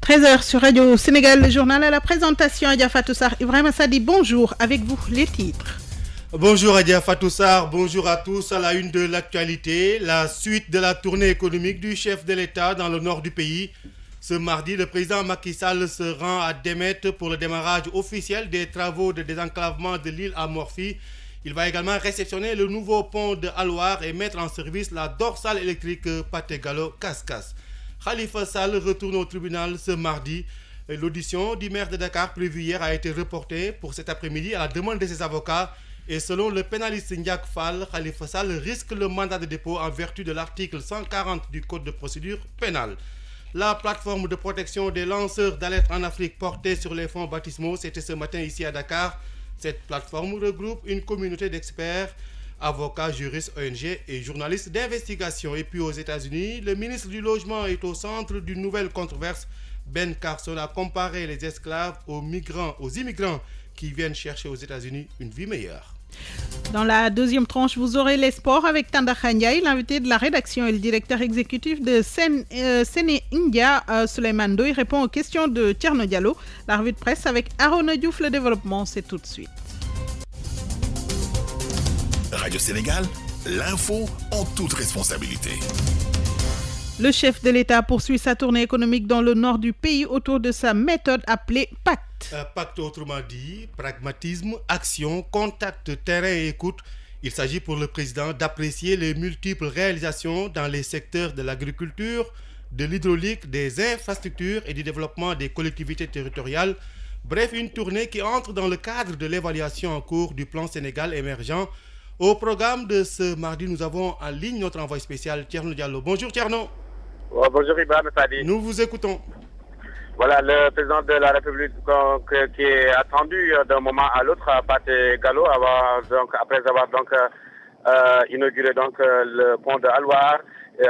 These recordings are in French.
13h sur Radio Sénégal, le journal à la présentation. Adia Fatoussar, Ibrahim Sadi, bonjour. Avec vous, les titres. Bonjour Adia Fatoussar, bonjour à tous. À la une de l'actualité, la suite de la tournée économique du chef de l'État dans le nord du pays. Ce mardi, le président Macky Sall se rend à Démet pour le démarrage officiel des travaux de désenclavement de l'île à Morphy. Il va également réceptionner le nouveau pont de Alouar et mettre en service la dorsale électrique Pathé-Gallo-Cascas. Khalifa Sall retourne au tribunal ce mardi. L'audition du maire de Dakar prévue hier a été reportée pour cet après-midi à la demande de ses avocats. Et selon le pénaliste Ndiak Fall, Khalifa Sall risque le mandat de dépôt en vertu de l'article 140 du Code de procédure pénale. La plateforme de protection des lanceurs d'alerte en Afrique portée sur les fonds baptismaux, c'était ce matin ici à Dakar. Cette plateforme regroupe une communauté d'experts, avocats, juristes, ONG et journalistes d'investigation. Et puis aux États-Unis, le ministre du Logement est au centre d'une nouvelle controverse. Ben Carson a comparé les esclaves aux immigrants qui viennent chercher aux États-Unis une vie meilleure. Dans la deuxième tranche, vous aurez les sports avec Tanda Khanyaï, l'invité de la rédaction et le directeur exécutif de Séné India, Souleymane Ndoye, répond aux questions de Thierno Diallo. La revue de presse avec Arona Diouf, le développement, c'est tout de suite. Radio Sénégal, l'info en toute responsabilité. Le chef de l'État poursuit sa tournée économique dans le nord du pays autour de sa méthode appelée pacte. Pacte, autrement dit, pragmatisme, action, contact, terrain et écoute. Il s'agit pour le président d'apprécier les multiples réalisations dans les secteurs de l'agriculture, de l'hydraulique, des infrastructures et du développement des collectivités territoriales. Bref, une tournée qui entre dans le cadre de l'évaluation en cours du plan Sénégal émergent. Au programme de ce mardi, nous avons en ligne notre envoyé spécial Thierno Diallo. Bonjour Thierno. Bonjour Ibrahim Sadi. Nous vous écoutons. Voilà, le président de la République qui est attendu d'un moment à l'autre à Pathé-Gallo après avoir inauguré le pont de Alouar,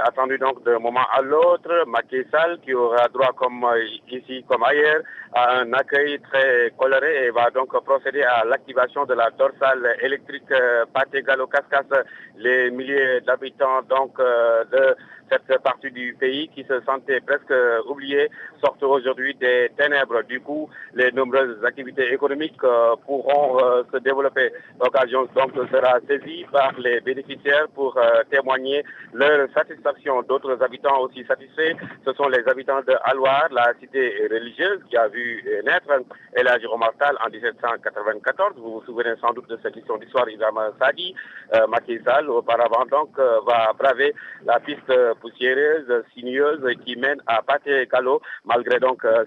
attendu donc d'un moment à l'autre. Macky Sall qui aura droit comme ici comme ailleurs à un accueil très coloré et va donc procéder à l'activation de la dorsale électrique Pathé-Gallo-Cascas. Les milliers d'habitants de cette partie du pays qui se sentait presque oubliée sortent aujourd'hui des ténèbres. Du coup, les nombreuses activités économiques pourront se développer. L'occasion donc sera saisie par les bénéficiaires pour témoigner leur satisfaction. D'autres habitants aussi satisfaits, ce sont les habitants de Alouar, la cité religieuse qui a vu naître El Hadji Omar Tall en 1794. Vous vous souvenez sans doute de cette histoire d'histoire Ibrahim Sadi. Macky Sall, auparavant, va braver la piste poussiéreuse, sinueuse qui mène à Pathé-Gallo. Malgré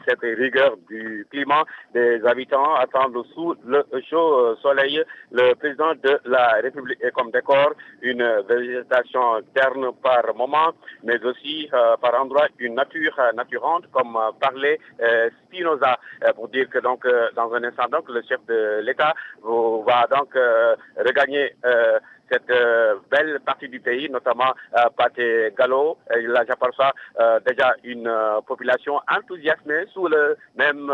cette rigueur du climat, des habitants attendent sous le chaud soleil le président de la République et comme décor une végétation terne par moment, mais aussi par endroit une nature naturante comme parlait Spinoza, pour dire que dans un instant le chef de l'État va regagner cette belle partie du pays, notamment Pathé-Gallo. Là, j'aperçois déjà une population enthousiasmée sous le même,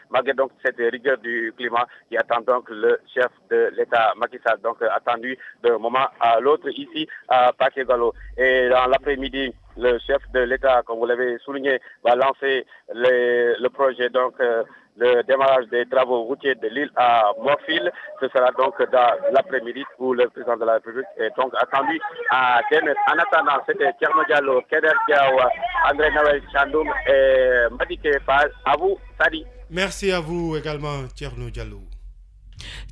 malgré cette rigueur du climat qui attend le chef de l'État, Macky Sall, attendu d'un moment à l'autre ici à Pathé-Gallo. Et dans l'après-midi, le chef de l'État, comme vous l'avez souligné, va lancer le projet le démarrage des travaux routiers de l'île à Morphy. Ce sera dans l'après-midi où le président de la République est attendu à Démet. En attendant, c'était Thierno Diallo, Keder Diawa, André Nawel Chandoum et Madike Paz. À vous, Sadi. Merci à vous également, Thierno Diallo.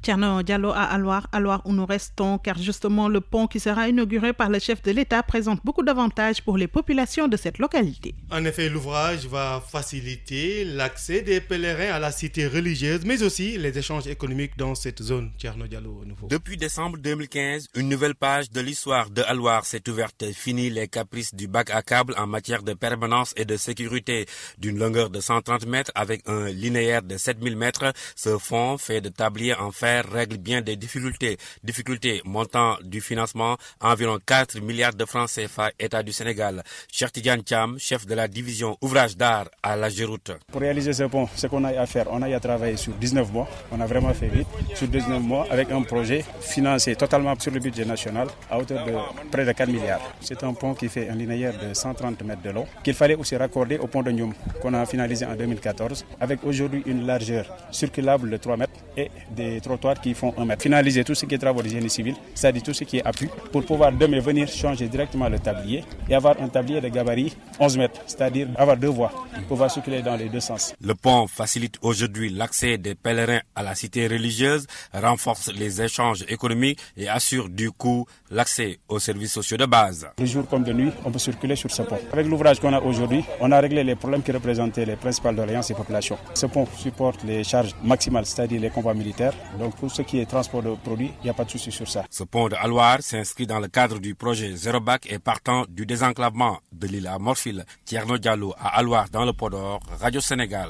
Thierno Diallo à Alouar où nous restons, car justement le pont qui sera inauguré par le chef de l'État présente beaucoup d'avantages pour les populations de cette localité. En effet, l'ouvrage va faciliter l'accès des pèlerins à la cité religieuse, mais aussi les échanges économiques dans cette zone. Thierno Diallo, à nouveau. Depuis décembre 2015, une nouvelle page de l'histoire de Alouar s'est ouverte. Fini les caprices du bac à câble en matière de permanence et de sécurité. D'une longueur de 130 mètres avec un linéaire de 7000 mètres, ce pont fait de tablier en fer règle bien des difficultés montant du financement environ 4 milliards de francs CFA, État du Sénégal. Cheikh Tidiane Thiam, chef de la division ouvrage d'art à la Géroute. Pour réaliser ce pont, ce qu'on a à faire, on a à travailler sur 19 mois. On a vraiment fait vite sur 19 mois avec un projet financé totalement sur le budget national à hauteur de près de 4 milliards. C'est un pont qui fait un linéaire de 130 mètres de long qu'il fallait aussi raccorder au pont de Ndioum qu'on a finalisé en 2014 avec aujourd'hui une largeur circulable de 3 mètres et des trottoirs qui font 1 mètre. Finaliser tout ce qui est travaux de génie civil, c'est-à-dire tout ce qui est appui pour pouvoir demain venir changer directement le tablier et avoir un tablier de gabarit 11 mètres, c'est-à-dire avoir 2 voies pour pouvoir circuler dans les 2 sens. Le pont facilite aujourd'hui l'accès des pèlerins à la cité religieuse, renforce les échanges économiques et assure du coup l'accès aux services sociaux de base. De jour comme de nuit, on peut circuler sur ce pont. Avec l'ouvrage qu'on a aujourd'hui, on a réglé les problèmes qui représentaient les principales doléances des populations. Ce pont supporte les charges maximales, c'est-à-dire les convois militaires. Donc pour ce qui est transport de produits, il n'y a pas de souci sur ça. Ce pont de Alouar s'inscrit dans le cadre du projet Zéro Bac et partant du désenclavement de l'île à Morphil. Thierno Diallo à Alouar dans le Podor, Radio Sénégal.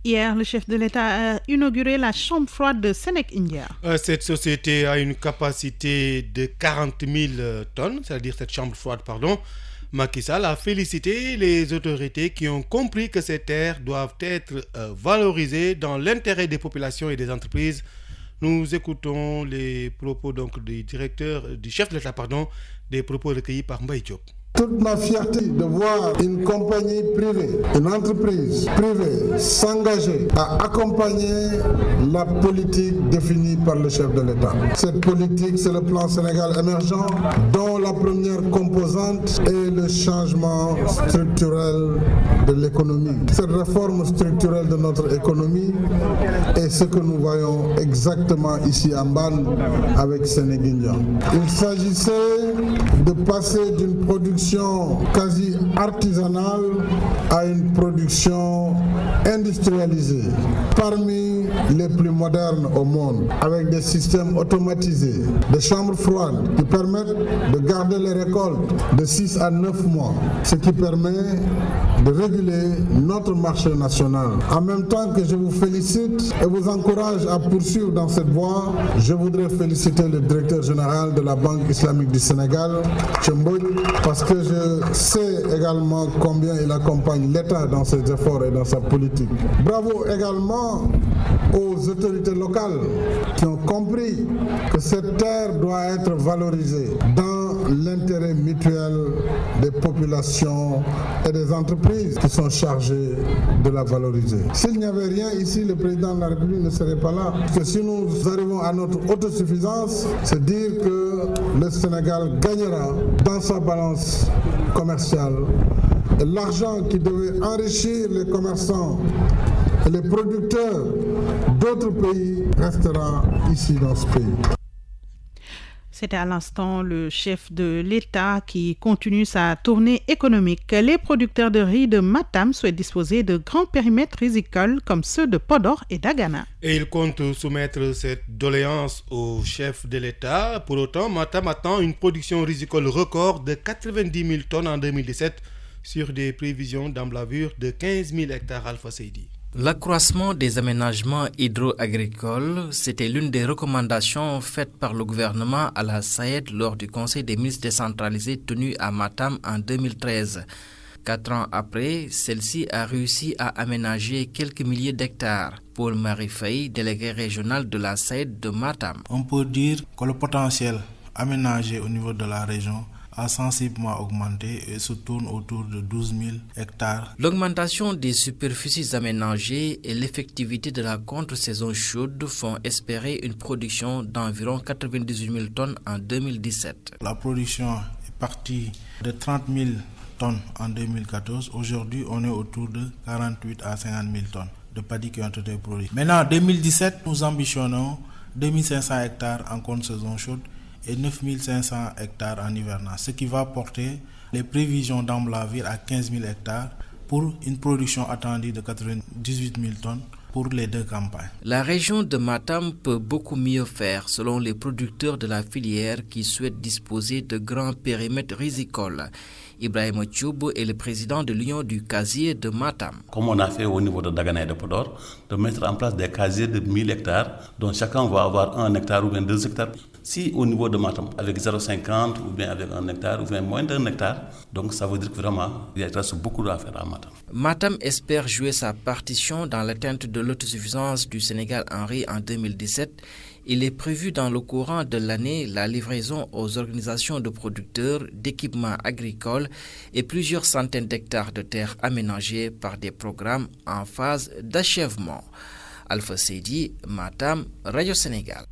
Hier, le chef de l'État a inauguré la chambre froide de Senec India. Cette société a une capacité de 40 000 tonnes, c'est-à-dire cette chambre froide, Macky Sall a félicité les autorités qui ont compris que ces terres doivent être valorisées dans l'intérêt des populations et des entreprises. Nous écoutons les propos du chef de l'État, des propos recueillis par Mbaye Diop. Toute ma fierté de voir une compagnie privée, une entreprise privée s'engager à accompagner la politique définie par le chef de l'État. Cette politique, c'est le plan Sénégal émergent, dont la première composante est le changement structurel de l'économie. Cette réforme structurelle de notre économie est ce que nous voyons exactement ici à Mbane avec Sénégindia. Il s'agissait de passer d'une production quasi artisanale à une production industrialisée, parmi les plus modernes au monde, avec des systèmes automatisés, des chambres froides qui permettent de garder les récoltes de 6 à 9 mois, ce qui permet de réguler notre marché national. En même temps que je vous félicite et vous encourage à poursuivre dans cette voie, je voudrais féliciter le directeur général de la Banque islamique du Sénégal, Tchemboy, parce que je sais également combien il accompagne l'État dans ses efforts et dans sa politique. Bravo également aux autorités locales qui ont compris que cette terre doit être valorisée dans l'intérêt mutuel des populations et des entreprises qui sont chargées de la valoriser. S'il n'y avait rien ici, le président de la République ne serait pas là. Parce que si nous arrivons à notre autosuffisance, c'est dire que le Sénégal gagnera dans sa balance commerciale. Et l'argent qui devait enrichir les commerçants et les producteurs d'autres pays restera ici dans ce pays. C'était à l'instant le chef de l'État qui continue sa tournée économique. Les producteurs de riz de Matam souhaitent disposer de grands périmètres rizicoles comme ceux de Podor et d'Agana. Et ils comptent soumettre cette doléance au chef de l'État. Pour autant, Matam attend une production rizicole record de 90 000 tonnes en 2017 sur des prévisions d'emblavure de 15 000 hectares Alpha Seydi. L'accroissement des aménagements hydro-agricoles, c'était l'une des recommandations faites par le gouvernement à la SAED lors du Conseil des ministres décentralisé tenu à Matam en 2013. 4 ans après, celle-ci a réussi à aménager quelques milliers d'hectares. Paul-Marie Faye, délégué régional de la SAED de Matam. On peut dire que le potentiel aménagé au niveau de la région a sensiblement augmenté et se tourne autour de 12 000 hectares. L'augmentation des superficies aménagées et l'effectivité de la contre-saison chaude font espérer une production d'environ 98 000 tonnes en 2017. La production est partie de 30 000 tonnes en 2014. Aujourd'hui, on est autour de 48 à 50 000 tonnes de paddy qui ont été produits. Maintenant, en 2017, nous ambitionnons 2500 hectares en contre-saison chaude et 9500 hectares en hivernage, ce qui va porter les prévisions d'emblavure à 15 000 hectares pour une production attendue de 98 000 tonnes pour les 2 campagnes. La région de Matam peut beaucoup mieux faire selon les producteurs de la filière qui souhaitent disposer de grands périmètres rizicoles. Ibrahim Tchoub est le président de l'Union du casier de Matam. Comme on a fait au niveau de Dagana et de Podor, de mettre en place des casiers de 1000 hectares, dont chacun va avoir 1 hectare ou bien 2 hectares. Si au niveau de Matam, avec 0,50 ou bien avec 1 hectare ou bien moins d'1 hectare, donc ça veut dire que vraiment, il reste beaucoup à faire à Matam. Matam espère jouer sa partition dans l'atteinte de l'autosuffisance du Sénégal en riz en 2017. Il est prévu dans le courant de l'année la livraison aux organisations de producteurs d'équipements agricoles et plusieurs centaines d'hectares de terres aménagées par des programmes en phase d'achèvement. Alpha Seydi, Matam, Radio Sénégal.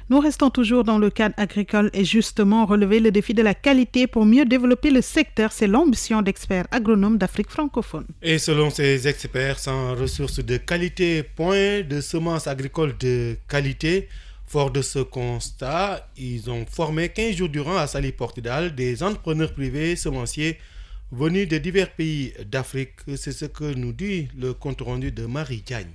Nous restons toujours dans le cadre agricole et justement relever le défi de la qualité pour mieux développer le secteur. C'est l'ambition d'experts agronomes d'Afrique francophone. Et selon ces experts, sans ressources de qualité, point de semences agricoles de qualité. Fort de ce constat, ils ont formé 15 jours durant à Saly Portudal des entrepreneurs privés semenciers venus de divers pays d'Afrique. C'est ce que nous dit le compte rendu de Marie Diagne.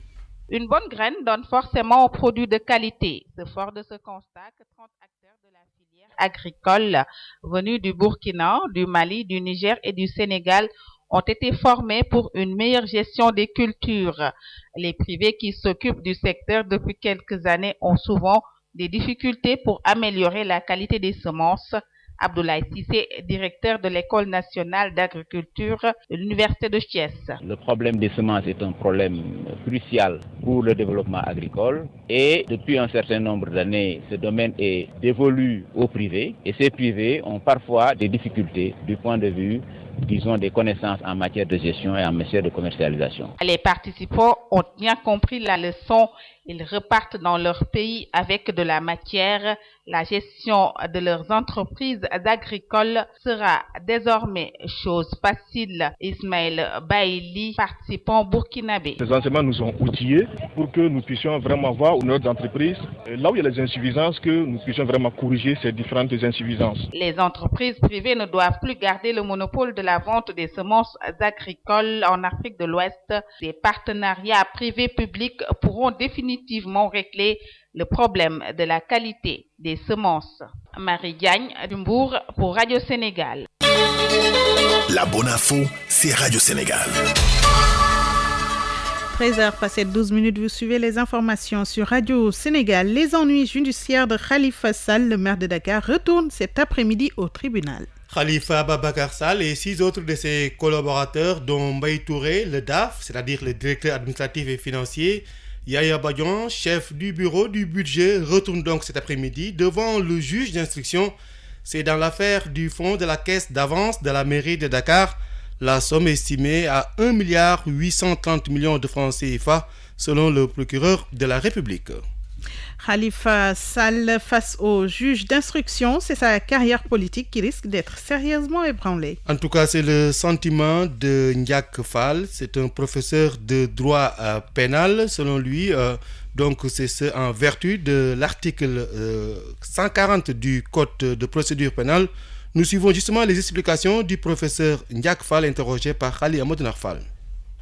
Une bonne graine donne forcément un produit de qualité. C'est fort de ce constat que 30 acteurs de la filière agricole venus du Burkina, du Mali, du Niger et du Sénégal ont été formés pour une meilleure gestion des cultures. Les privés qui s'occupent du secteur depuis quelques années ont souvent des difficultés pour améliorer la qualité des semences. Abdoulaye Sissé, directeur de l'École nationale d'agriculture de l'Université de Thiès. Le problème des semences est un problème crucial pour le développement agricole et depuis un certain nombre d'années, ce domaine est dévolu aux privés et ces privés ont parfois des difficultés du point de vue, disons, des connaissances en matière de gestion et en matière de commercialisation. Les participants ont bien compris la leçon. Ils repartent dans leur pays avec de la matière. La gestion de leurs entreprises agricoles sera désormais chose facile. Ismaël Baïli, participant burkinabé. Ces enseignements nous ont outillés pour que nous puissions vraiment voir où nos entreprises, là où il y a les insuffisances, que nous puissions vraiment corriger ces différentes insuffisances. Les entreprises privées ne doivent plus garder le monopole de la vente des semences agricoles en Afrique de l'Ouest. Des partenariats privés-publics pourront définitivement régler le problème de la qualité des semences. Marie Diagne, Dumbourg pour Radio Sénégal. La bonne info, c'est Radio Sénégal. 13h passé 12 minutes, vous suivez les informations sur Radio Sénégal. Les ennuis judiciaires de Khalifa Sall, le maire de Dakar, retournent cet après-midi au tribunal. Khalifa Babacar Sall et 6 autres de ses collaborateurs, dont Mbaye Touré, le DAF, c'est-à-dire le directeur administratif et financier, Yaya Badian, chef du bureau du budget, retourne donc cet après-midi devant le juge d'instruction. C'est dans l'affaire du fonds de la caisse d'avance de la mairie de Dakar. La somme estimée à 1,830 milliard de francs CFA selon le procureur de la République. Khalifa Sall face au juge d'instruction, c'est sa carrière politique qui risque d'être sérieusement ébranlée. En tout cas, c'est le sentiment de Ndiak Fall. C'est un professeur de droit pénal. Selon lui, donc c'est ce en vertu de l'article 140 du Code de procédure pénale. Nous suivons justement les explications du professeur Ndiak Fall interrogé par Khali Amadou Fall.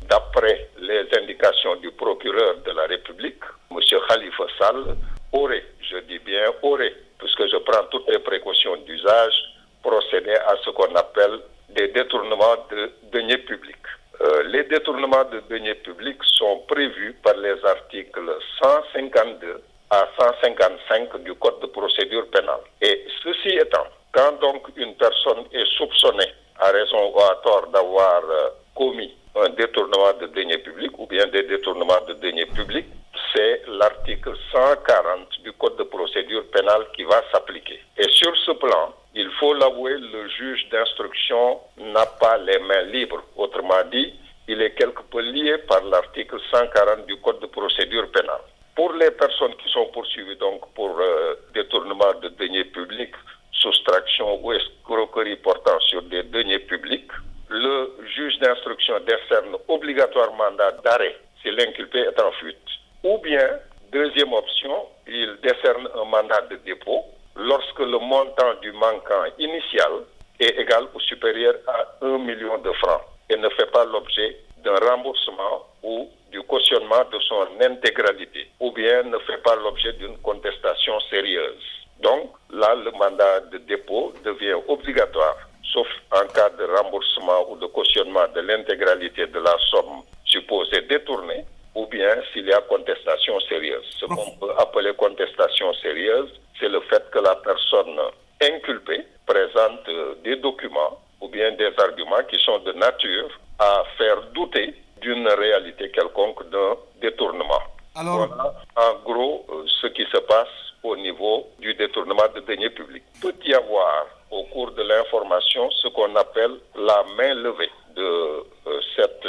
D'après les indications du procureur de la République, M. Khalifa Sall aurait, je dis bien aurait, puisque je prends toutes les précautions d'usage, procédé à ce qu'on appelle des détournements de deniers publics. Les détournements de deniers publics sont prévus par les articles 152 à 155 du Code de procédure pénale. Et ceci étant, quand donc une personne est soupçonnée, à raison ou à tort, d'avoir commis un détournement de deniers publics ou bien des détournements de deniers publics, c'est l'article 140 du Code de procédure pénale qui va s'appliquer. Et sur ce plan, il faut l'avouer, le juge d'instruction n'a pas les mains libres. Autrement dit, il est quelque peu lié par l'article 140 du Code de procédure pénale. Pour les personnes qui sont poursuivies donc pour détournement de deniers publics, soustraction ou escroquerie portant sur des deniers publics, le juge d'instruction décerne obligatoire mandat d'arrêt si l'inculpé est en fuite. Ou bien, deuxième option, il décerne un mandat de dépôt lorsque le montant du manquant initial est égal ou supérieur à 1 million de francs et ne fait pas l'objet détournement de son intégralité ou bien ne fait pas l'objet d'une contestation sérieuse. Donc là, le mandat de dépôt devient obligatoire, sauf en cas de remboursement ou de cautionnement de l'intégralité de la somme supposée détournée, ou bien s'il y a contestation sérieuse. Ce qu'on peut appeler contestation sérieuse, c'est le fait que la personne inculpée présente des documents ou bien des arguments qui sont de nature à faire douter d'une réalité quelconque d'un détournement. Voilà en gros ce qui se passe au niveau du détournement de deniers publics. Il peut y avoir au cours de l'information ce qu'on appelle la main levée de cette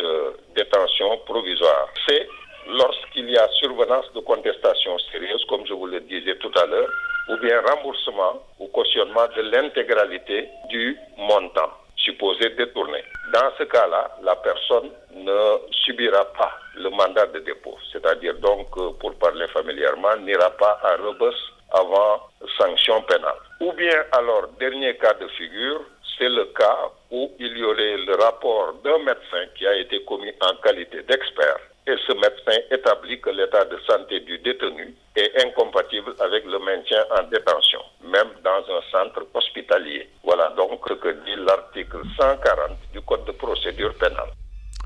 détention provisoire. C'est lorsqu'il y a survenance de contestation sérieuse, comme je vous le disais tout à l'heure, ou bien remboursement ou cautionnement de l'intégralité du montant supposé détourné. Dans ce cas-là, la personne ne subira pas le mandat de dépôt, c'est-à-dire donc, pour parler familièrement, n'ira pas à rebus avant sanction pénale. Ou bien alors, dernier cas de figure, c'est le cas où il y aurait le rapport d'un médecin qui a été commis en qualité d'expert et ce médecin établit que l'état de santé du détenu est incompatible avec le maintien en détention, même dans un centre hospitalier. Voilà donc ce que dit l'article 140 du Code de procédure pénale.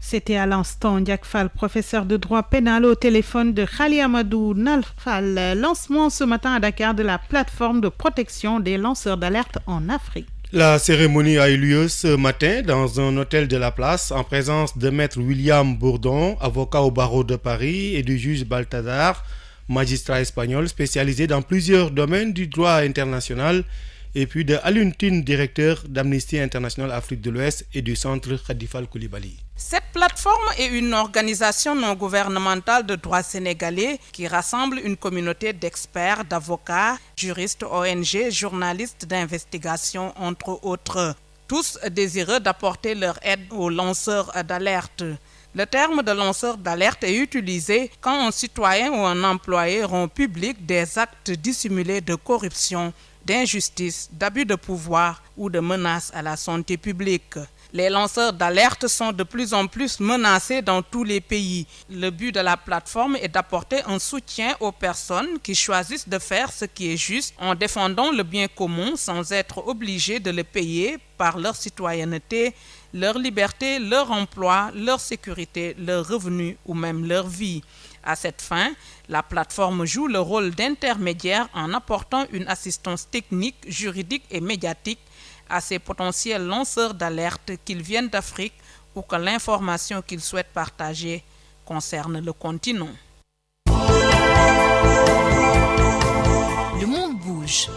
C'était à l'instant Ndiak Fall, professeur de droit pénal, au téléphone de Khali Amadou Nalfal. Lancement ce matin à Dakar de la plateforme de protection des lanceurs d'alerte en Afrique. La cérémonie a eu lieu ce matin dans un hôtel de la place en présence de maître William Bourdon, avocat au barreau de Paris, et du juge Balthazar, magistrat espagnol spécialisé dans plusieurs domaines du droit international, et puis de Alioune Tine, directeur d'Amnesty International Afrique de l'Ouest et du centre Khadifal Koulibaly. Cette plateforme est une organisation non gouvernementale de droit sénégalais qui rassemble une communauté d'experts, d'avocats, juristes, ONG, journalistes d'investigation, entre autres, tous désireux d'apporter leur aide aux lanceurs d'alerte. Le terme de lanceur d'alerte est utilisé quand un citoyen ou un employé rend public des actes dissimulés de corruption, d'injustice, d'abus de pouvoir ou de menaces à la santé publique. Les lanceurs d'alerte sont de plus en plus menacés dans tous les pays. Le but de la plateforme est d'apporter un soutien aux personnes qui choisissent de faire ce qui est juste en défendant le bien commun sans être obligés de le payer par leur citoyenneté, leur liberté, leur emploi, leur sécurité, leurs revenus ou même leur vie. À cette fin, la plateforme joue le rôle d'intermédiaire en apportant une assistance technique, juridique et médiatique à ces potentiels lanceurs d'alerte, qu'ils viennent d'Afrique ou que l'information qu'ils souhaitent partager concerne le continent. Le monde bouge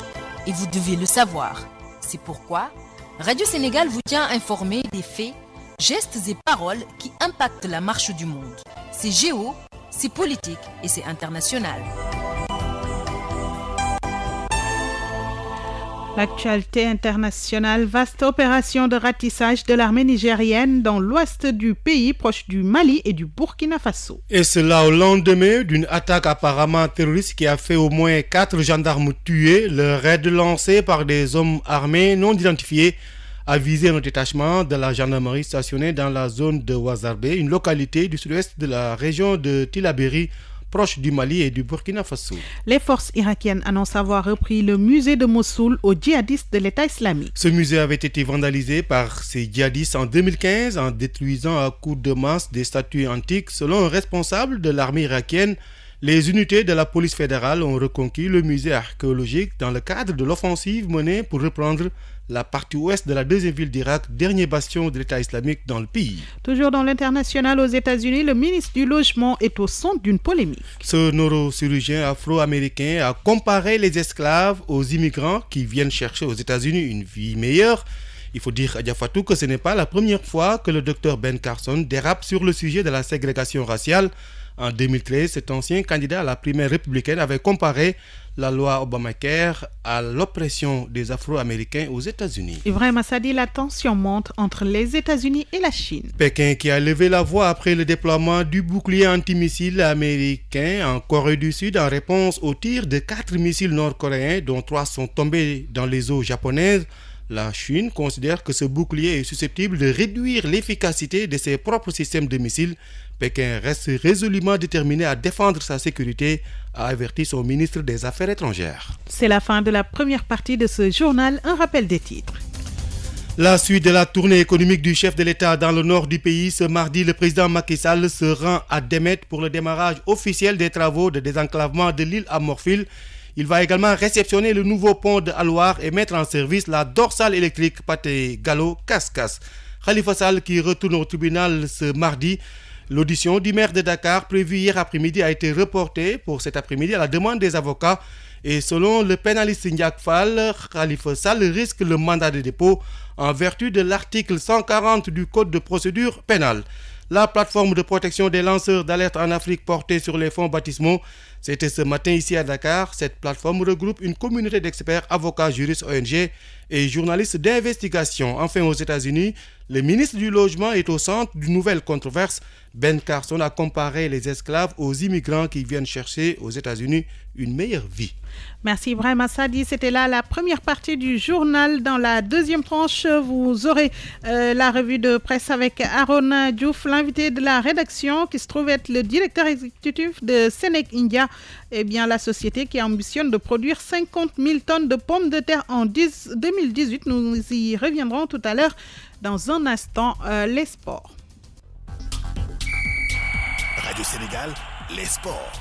et vous devez le savoir. C'est pourquoi Radio Sénégal vous tient informé des faits, gestes et paroles qui impactent la marche du monde. C'est géo, c'est politique et c'est international. L'actualité internationale, vaste opération de ratissage de l'armée nigérienne dans l'ouest du pays, proche du Mali et du Burkina Faso. Et cela au lendemain d'une attaque apparemment terroriste qui a fait au moins 4 gendarmes tués. Le raid lancé par des hommes armés non identifiés a visé un détachement de la gendarmerie stationné dans la zone de Ouazarbé, une localité du sud-ouest de la région de Tillabéri, proche du Mali et du Burkina Faso. Les forces irakiennes annoncent avoir repris le musée de Mossoul aux djihadistes de l'État islamique. Ce musée avait été vandalisé par ces djihadistes en 2015 en détruisant à coups de masse des statues antiques. Selon un responsable de l'armée irakienne, les unités de la police fédérale ont reconquis le musée archéologique dans le cadre de l'offensive menée pour reprendre la partie ouest de la deuxième ville d'Irak, dernier bastion de l'État islamique dans le pays. Toujours dans l'international, aux États-Unis, le ministre du Logement est au centre d'une polémique. Ce neurochirurgien afro-américain a comparé les esclaves aux immigrants qui viennent chercher aux États-Unis une vie meilleure. Il faut dire à Diafatou que ce n'est pas la première fois que le docteur Ben Carson dérape sur le sujet de la ségrégation raciale. En 2013, cet ancien candidat à la primaire républicaine avait comparé la loi Obamacare à l'oppression des Afro-Américains aux États-Unis. Ibrahim Assadi, la tension monte entre les États-Unis et la Chine. Pékin qui a levé la voix après le déploiement du bouclier antimissile américain en Corée du Sud en réponse au tir de 4 missiles nord-coréens dont 3 sont tombés dans les eaux japonaises. La Chine considère que ce bouclier est susceptible de réduire l'efficacité de ses propres systèmes de missiles. Pékin reste résolument déterminé à défendre sa sécurité, a averti son ministre des Affaires étrangères. C'est la fin de la première partie de ce journal. Un rappel des titres. La suite de la tournée économique du chef de l'État dans le nord du pays. Ce mardi, le président Macky Sall se rend à Démet pour le démarrage officiel des travaux de désenclavement de l'île à Morphil. Il va également réceptionner le nouveau pont de Alouar et mettre en service la dorsale électrique Pathé-Gallo-Cascas. Khalifa Sall qui retourne au tribunal ce mardi. L'audition du maire de Dakar prévue hier après-midi a été reportée pour cet après-midi à la demande des avocats. Et selon le pénaliste Ndiak Fall, Khalifa Sall risque le mandat de dépôt en vertu de l'article 140 du Code de procédure pénale. La plateforme de protection des lanceurs d'alerte en Afrique portée sur les fonds baptismaux, c'était ce matin ici à Dakar. Cette plateforme regroupe une communauté d'experts, avocats, juristes, ONG et journalistes d'investigation. Enfin, aux États-Unis, le ministre du Logement est au centre d'une nouvelle controverse. Ben Carson a comparé les esclaves aux immigrants qui viennent chercher aux États-Unis une meilleure vie. Merci Ibrahim Assadi. C'était là la première partie du journal. Dans la deuxième tranche, vous aurez la revue de presse avec Aaron Diouf, l'invité de la rédaction qui se trouve être le directeur exécutif de Senec India. Eh bien, la société qui ambitionne de produire 50 000 tonnes de pommes de terre en 2018. Nous y reviendrons tout à l'heure. Dans un instant, les sports. Radio Sénégal, les sports.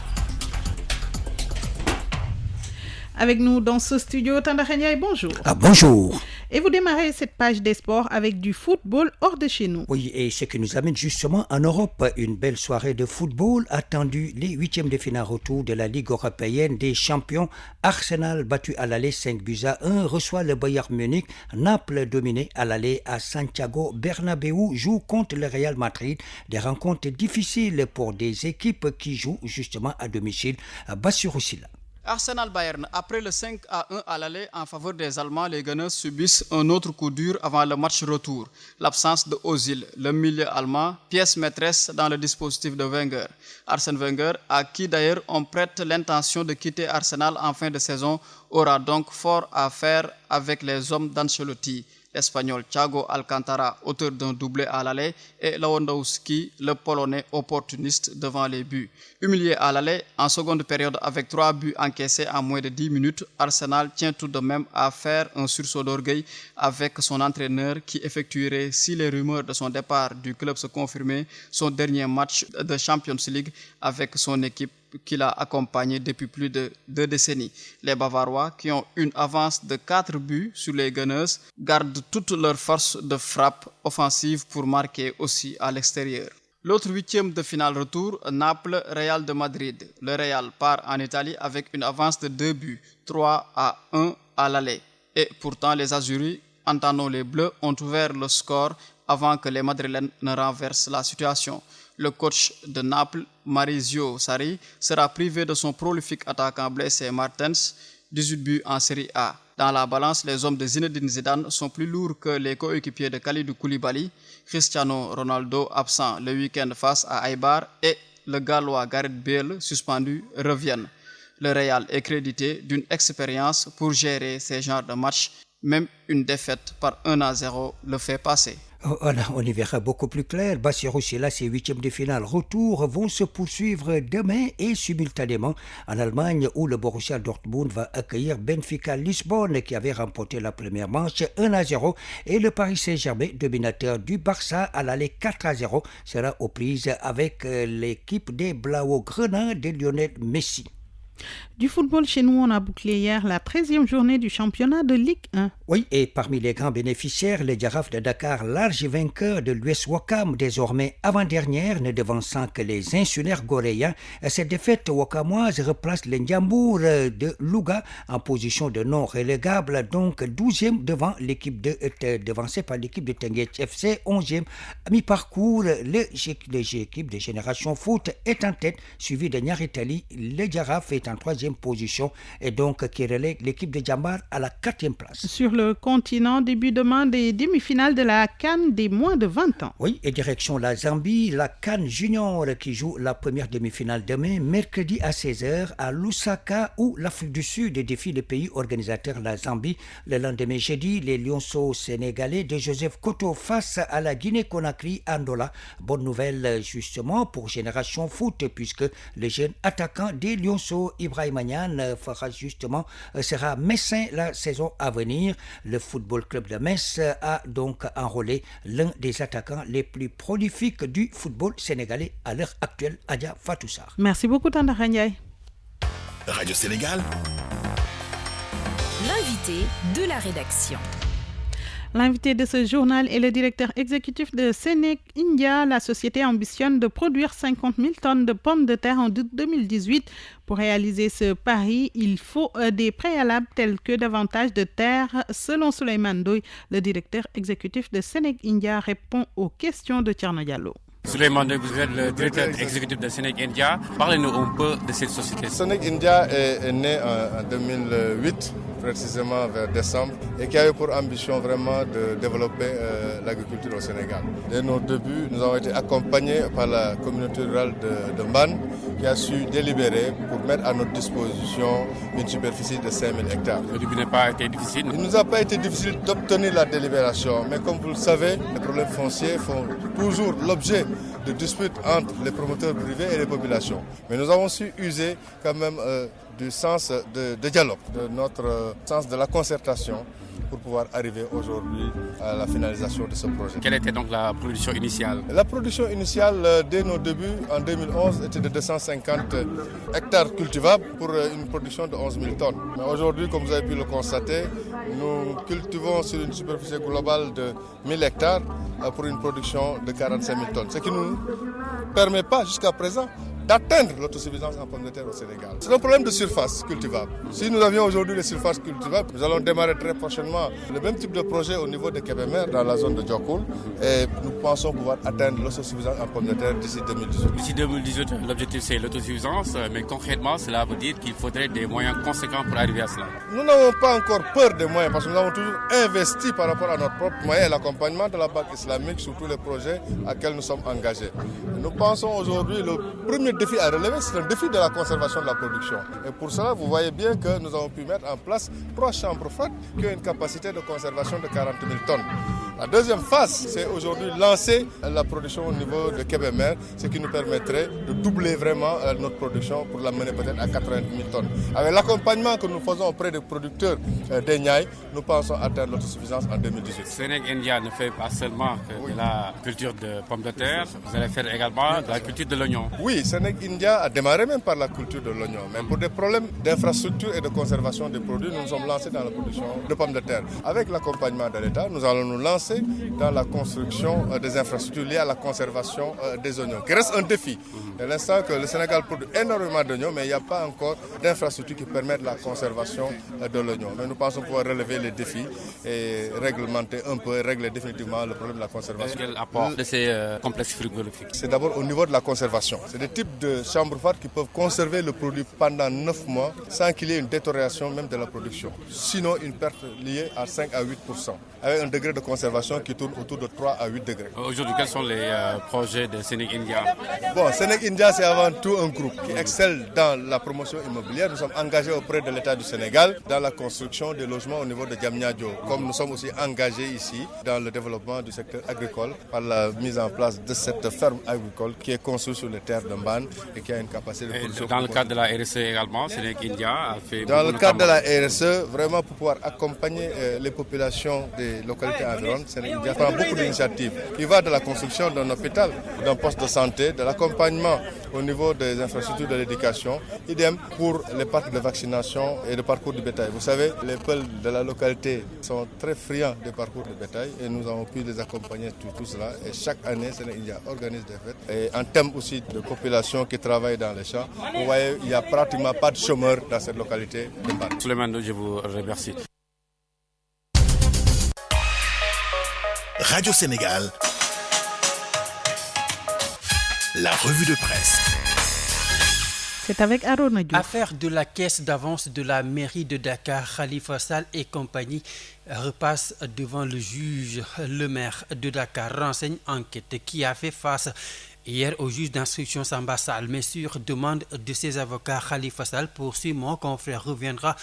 Avec nous dans ce studio, Tanda Khaniaï, bonjour. Bonjour. Et vous démarrez cette page des sports avec du football hors de chez nous. Oui, et ce qui nous amène justement en Europe, une belle soirée de football attendue, les huitièmes de finale retour de la Ligue européenne des champions. Arsenal battu à l'aller 5-1 reçoit le Bayern Munich. Naples dominé à l'aller à Santiago Bernabéu joue contre le Real Madrid. Des rencontres difficiles pour des équipes qui jouent justement à domicile. Bassirou Silla. Arsenal-Bayern, après le 5-1 à l'aller en faveur des Allemands, les Gunners subissent un autre coup dur avant le match retour. L'absence de Ozil, le milieu allemand, pièce maîtresse dans le dispositif de Wenger. Arsène Wenger, à qui d'ailleurs on prête l'intention de quitter Arsenal en fin de saison, aura donc fort à faire avec les hommes d'Ancelotti. L'Espagnol Thiago Alcantara, auteur d'un doublé à l'aller, et Lewandowski, le Polonais opportuniste devant les buts. Humilié à l'aller, en seconde période avec 3 buts encaissés en moins de 10 minutes, Arsenal tient tout de même à faire un sursaut d'orgueil avec son entraîneur qui effectuerait, si les rumeurs de son départ du club se confirmaient, son dernier match de Champions League avec son équipe qu'il a accompagné depuis plus de 2 décennies. Les Bavarois, qui ont une avance de 4 buts sur les Gunners, gardent toute leur force de frappe offensive pour marquer aussi à l'extérieur. L'autre huitième de finale retour, Naples-Real de Madrid. Le Real part en Italie avec une avance de 2 buts, 3-1 à l'aller. Et pourtant, les Azuris, entendons les Bleus, ont ouvert le score avant que les Madrilènes ne renversent la situation. Le coach de Naples, Maurizio Sarri, sera privé de son prolifique attaquant blessé Martens, 18 buts en Série A. Dans la balance, les hommes de Zinedine Zidane sont plus lourds que les coéquipiers de Kalidou Koulibaly, Cristiano Ronaldo absent le week-end face à Eibar et le Gallois Gareth Bale suspendu reviennent. Le Real est crédité d'une expérience pour gérer ces genres de matchs. Même une défaite par 1-0 le fait passer. On y verra beaucoup plus clair. Bassirou Silla, ces huitièmes de finale retour vont se poursuivre demain et simultanément en Allemagne où le Borussia Dortmund va accueillir Benfica Lisbonne qui avait remporté la première manche 1-0 et le Paris Saint-Germain, dominateur du Barça à l'aller 4-0, sera aux prises avec l'équipe des Blaugrana de Lionel Messi. Du football chez nous, on a bouclé hier la 13e journée du championnat de Ligue 1. Oui, et parmi les grands bénéficiaires, les Girafes de Dakar, large vainqueur de l'US Ouakam, désormais avant-dernière, ne devançant que les insulaires goréens. Cette défaite ouakamoise replace les Ndiambour de Louga en position de non relégable, donc 12e devant l'équipe devancée par l'équipe de Tenguet FC, 11e. À mi-parcours, l'équipe de Génération Foot est en tête, suivi de Niaritali. Les Girafes est est en 3e position et donc qui relègue l'équipe de Djambar à la 4e place. Sur le continent, début demain des demi-finales de la CAN des moins de 20 ans. Oui, et direction la Zambie, la CAN Junior qui joue la première demi-finale demain, mercredi à 16h à Lusaka où l'Afrique du Sud défie le pays organisateur la Zambie. Le lendemain jeudi, les Lionceaux sénégalais de Joseph Koto face à la Guinée-Conakry Andola. Bonne nouvelle justement pour Génération Foot puisque le jeune attaquant des Lionceaux, Ibrahima Niane, sera messin la saison à venir. Le Football Club de Metz a donc enrôlé l'un des attaquants les plus prolifiques du football sénégalais à l'heure actuelle, Adja Fatoussar. Merci beaucoup Tanda Ndiaye. Radio Sénégal. L'invité de la rédaction. L'invité de ce journal est le directeur exécutif de Senec India. La société ambitionne de produire 50 000 tonnes de pommes de terre en 2018. Pour réaliser ce pari, il faut des préalables tels que davantage de terre. Selon Souleymane Ndoye, le directeur exécutif de Senec India répond aux questions de Thierno Diallo. Souleymane Ndoye, vous êtes le directeur exécutif de Senec India. Parlez-nous un peu de cette société. Senec India est né en 2008, précisément vers décembre, et qui avait pour ambition vraiment de développer l'agriculture au Sénégal. Dès nos débuts, nous avons été accompagnés par la communauté rurale de Mbane, qui a su délibérer pour mettre à notre disposition une superficie de 5 000 hectares. Le début n'a pas été difficile. Il ne nous a pas été difficile d'obtenir la délibération, mais comme vous le savez, les problèmes fonciers font toujours l'objet de disputes entre les promoteurs privés et les populations. Mais nous avons su user quand même du sens de dialogue, de notre sens de la concertation pour pouvoir arriver aujourd'hui à la finalisation de ce projet. Quelle était donc la production initiale? La production initiale, dès nos débuts, en 2011, était de 250 hectares cultivables pour une production de 11 000 tonnes. Mais aujourd'hui, comme vous avez pu le constater, nous cultivons sur une superficie globale de 1000 hectares pour une production de 45 000 tonnes. Ce qui ne nous permet pas jusqu'à présent d'atteindre l'autosuffisance en pommes de terre au Sénégal. C'est un problème de surface cultivable. Si nous avions aujourd'hui les surfaces cultivables, nous allons démarrer très prochainement le même type de projet au niveau de Kébémer, dans la zone de Djokoul, et nous pensons pouvoir atteindre l'autosuffisance en pommes de terre d'ici 2018. D'ici 2018, l'objectif c'est l'autosuffisance, mais concrètement, cela veut dire qu'il faudrait des moyens conséquents pour arriver à cela. Nous n'avons pas encore peur des moyens, parce que nous avons toujours investi par rapport à notre propre moyen et l'accompagnement de la Banque islamique sur tous les projets à lesquels nous sommes engagés. Nous pensons aujourd'hui le premier défi à relever, c'est le défi de la conservation de la production. Et pour cela, vous voyez bien que nous avons pu mettre en place 3 chambres froides qui ont une capacité de conservation de 40 000 tonnes. La deuxième phase, c'est aujourd'hui lancer la production au niveau de Kébémer, ce qui nous permettrait de doubler vraiment notre production pour la mener peut-être à 80 000 tonnes. Avec l'accompagnement que nous faisons auprès des producteurs d'Enyai, nous pensons atteindre l'autosuffisance en 2018. Senec India ne fait pas seulement de la culture de pommes de terre, vous allez faire également de la culture de l'oignon. Oui, Senec India a démarré même par la culture de l'oignon, mais pour des problèmes d'infrastructure et de conservation des produits, nous nous sommes lancés dans la production de pommes de terre. Avec l'accompagnement de l'État, nous allons nous lancer dans la construction des infrastructures liées à la conservation des oignons, qui reste un défi. Dès l'instant que le Sénégal produit énormément d'oignons, mais il n'y a pas encore d'infrastructures qui permettent la conservation de l'oignon. Mais nous pensons pouvoir relever les défis et réglementer un peu, régler définitivement le problème de la conservation. Quel apport de ces complexes frigorifiques? C'est d'abord au niveau de la conservation. C'est des types de chambres froides qui peuvent conserver le produit pendant 9 mois sans qu'il y ait une détérioration même de la production. Sinon, une perte liée à 5 à 8%, avec un degré de conservation qui tourne autour de 3 à 8 degrés. Aujourd'hui, quels sont les projets de Senec India? Bon, Senec India, c'est avant tout un groupe qui excelle dans la promotion immobilière. Nous sommes engagés auprès de l'État du Sénégal dans la construction des logements au niveau de Diamniadio, comme nous sommes aussi engagés ici dans le développement du secteur agricole par la mise en place de cette ferme agricole qui est construite sur les terres de Mbane et qui a une capacité de production. Dans le cadre de la RSE également, Senec India a fait... Dans le cadre de la RSE, vraiment pour pouvoir accompagner les populations des localités environnantes, Senec India prend beaucoup d'initiatives. Il va de la construction d'un hôpital, d'un poste de santé, de l'accompagnement au niveau des infrastructures de l'éducation. Idem pour les parcs de vaccination et de parcours du bétail. Vous savez, les peuples de la localité sont très friands des parcours de bétail et nous avons pu les accompagner tout cela. Et chaque année, Senec India organise des fêtes. Et en termes aussi de population qui travaille dans les champs, vous voyez, il n'y a pratiquement pas de chômeurs dans cette localité de Mbane. Souleymane Ndoye, je vous remercie. Radio Sénégal, la revue de presse. C'est avec Arona Diouf. Affaire de la caisse d'avance de la mairie de Dakar, Khalifa Sall et compagnie repasse devant le juge. Le maire de Dakar renseigne enquête qui a fait face hier au juge d'instruction Samba Sall, mais sur demande de ses avocats. Khalifa Sall poursuit, mon confrère reviendra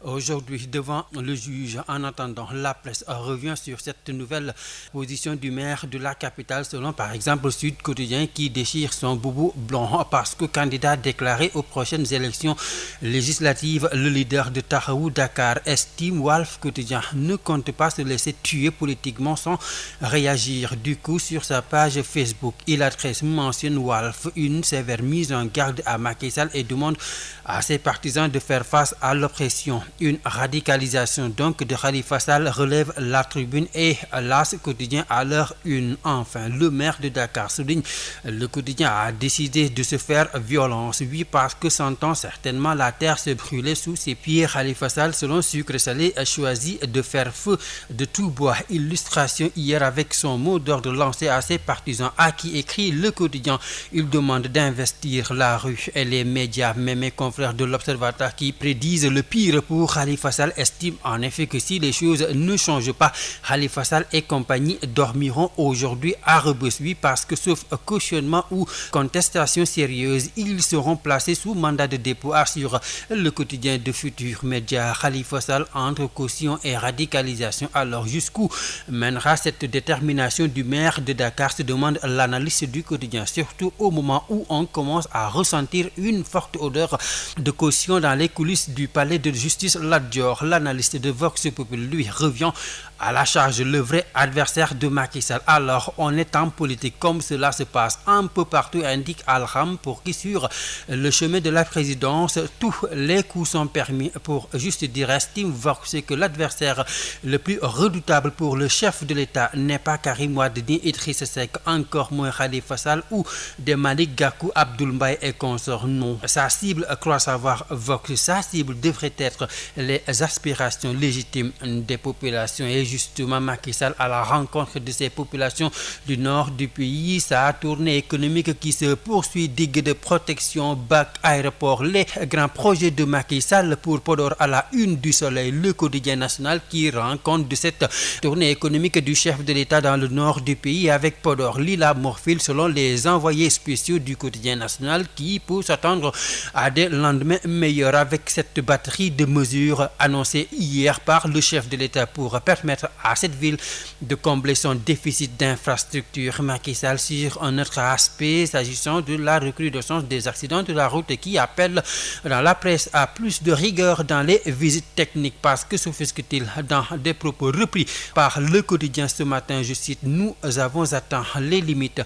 aujourd'hui devant le juge. En attendant, la presse revient sur cette nouvelle position du maire de la capitale, selon par exemple Sud Quotidien qui déchire son boubou blanc parce que candidat déclaré aux prochaines élections législatives. Le leader de Tahaou Dakar estime Walf Quotidien ne compte pas se laisser tuer politiquement sans réagir. Du coup, sur sa page Facebook, il adresse, mentionne Walf, une sévère mise en garde à Macky Sall et demande à ses partisans de faire face à l'oppression. Une radicalisation donc de Khalifa Sall, relève la Tribune et l'As Quotidien à l'heure une. Enfin, le maire de Dakar souligne, le quotidien a décidé de se faire violence, oui, parce que sentant certainement la terre se brûler sous ses pieds. Khalifa Sall, selon Sucre Salé, a choisi de faire feu de tout bois. Illustration hier avec son mot d'ordre lancé à ses partisans, à qui écrit le quotidien. Il demande d'investir la rue et les médias. Mais mes confrères de l'Observateur qui prédisent le pire pour Khalifa Sall estime en effet que si les choses ne changent pas, Khalifa Sall et compagnie dormiront aujourd'hui à Rebeuss, oui, parce que sauf cautionnement ou contestation sérieuse, ils seront placés sous mandat de dépôt, assure le quotidien de Futurs Médias. Khalifa Sall entre caution et radicalisation. Alors jusqu'où mènera cette détermination du maire de Dakar, se demande l'analyste du quotidien, surtout au moment où on commence à ressentir une forte odeur de caution dans les coulisses du palais de justice Lat Dior. L'analyste de Vox Populi lui revient à la charge, le vrai adversaire de Macky Sall. Alors on est en politique comme cela se passe un peu partout, indique Al-Ham, pour qui sur le chemin de la présidence tous les coups sont permis. Pour juste dire, estime Vox que l'adversaire le plus redoutable pour le chef de l'État n'est pas Karim Wade ni Idriss Seck, encore moins Khalifa Sall ou de Malick Gakou, Abdoul Mbaye et consorts. Non, sa cible, croit savoir Vox, sa cible devrait être les aspirations légitimes des populations. Et justement, Macky Sall à la rencontre de ces populations du nord du pays, sa tournée économique qui se poursuit, digue de protection, bac, aéroport, les grands projets de Macky Sall pour Podor à la une du Soleil, le quotidien national qui rend compte de cette tournée économique du chef de l'État dans le nord du pays avec Podor, Lila Morphil, selon les envoyés spéciaux du quotidien national, qui peut s'attendre à des lendemains meilleurs avec cette batterie de mesures annoncées hier par le chef de l'État pour permettre à cette ville de combler son déficit d'infrastructure. Macky Sall sur un autre aspect s'agissant de la recrudescence des accidents de la route qui appelle dans la presse à plus de rigueur dans les visites techniques, parce que s'offusque-t-il dans des propos repris par le quotidien ce matin, je cite, nous avons atteint les limites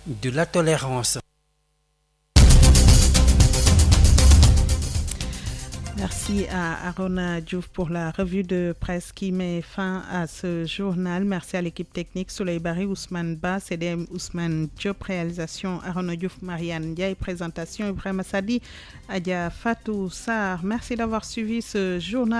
de la tolérance. Merci à Arona Diouf pour la revue de presse qui met fin à ce journal. Merci à l'équipe technique, Souley Bari, Ousmane Ba, CDM Ousmane Diop, réalisation Arona Diouf, Marianne Ndiaye, présentation Ibrahima Sadi, Adia Fatou Sarr. Merci d'avoir suivi ce journal.